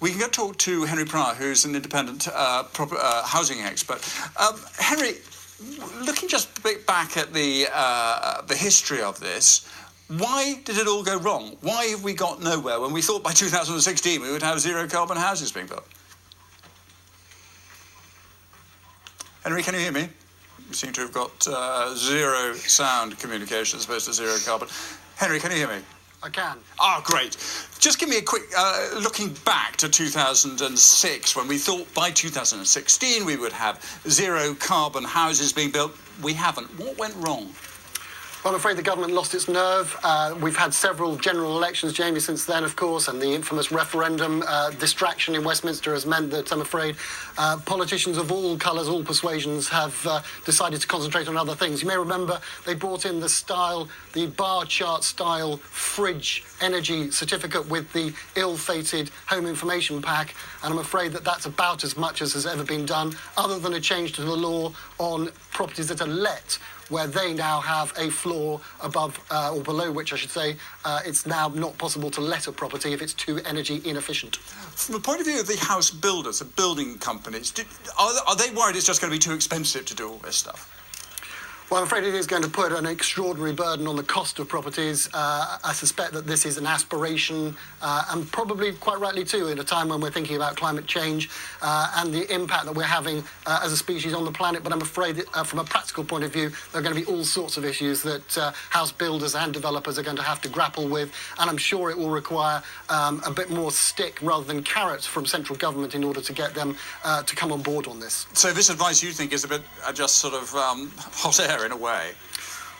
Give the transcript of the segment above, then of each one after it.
We can go talk to Henry Pryor, who's an independent housing expert. Henry, looking just a bit back at the history of this, why did it all go wrong? Why have we got nowhere when we thought by 2016 we would have zero carbon houses being built? Henry, can you hear me? You seem to have got zero sound communication as opposed to zero carbon. Henry, can you hear me? I can. Ah, great. Just give me a quick, looking back to 2006, when we thought by 2016 we would have zero carbon houses being built. We haven't. What went wrong? Well, I'm afraid the government lost its nerve. We've had several general elections, Jamie, since then, of course, and the infamous referendum distraction in Westminster has meant that, I'm afraid, politicians of all colours, all persuasions have decided to concentrate on other things. You may remember they brought in the bar chart style fridge energy certificate with the ill-fated home information pack, and I'm afraid that that's about as much as has ever been done, other than a change to the law on properties that are let, where they now have a floor above, or below which I should say, it's now not possible to let a property if it's too energy inefficient. From the point of view of the house builders, the building companies, are they worried it's just going to be too expensive to do all this stuff? Well, I'm afraid it is going to put an extraordinary burden on the cost of properties. I suspect that this is an aspiration, and probably quite rightly too, at a time when we're thinking about climate change and the impact that we're having as a species on the planet. But I'm afraid that, from a practical point of view, there are going to be all sorts of issues that house builders and developers are going to have to grapple with, and I'm sure it will require a bit more stick rather than carrot from central government in order to get them to come on board on this. So this advice, you think, is a bit just sort of hot air in a way?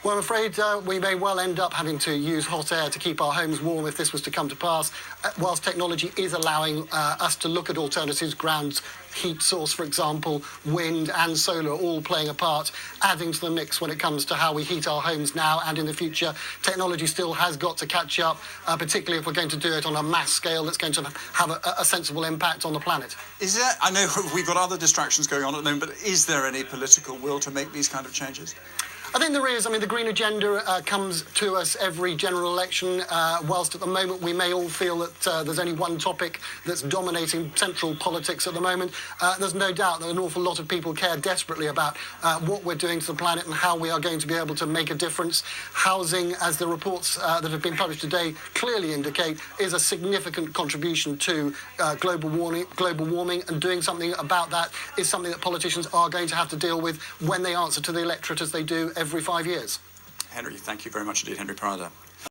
Well, I'm afraid we may well end up having to use hot air to keep our homes warm if this was to come to pass, whilst technology is allowing us to look at alternatives, ground heat source, for example, wind and solar all playing a part, adding to the mix when it comes to how we heat our homes now and in the future. Technology still has got to catch up, particularly if we're going to do it on a mass scale that's going to have a sensible impact on the planet. Is there, I know we've got other distractions going on at the moment, but is there any political will to make these kind of changes? I think there is. I mean, the green agenda comes to us every general election, whilst at the moment we may all feel that there's only one topic that's dominating central politics at the moment. There's no doubt that an awful lot of people care desperately about what we're doing to the planet and how we are going to be able to make a difference. Housing, as the reports that have been published today clearly indicate, is a significant contribution to global warming, and doing something about that is something that politicians are going to have to deal with when they answer to the electorate as they do every 5 years. Henry, thank you very much indeed, Henry Pryor.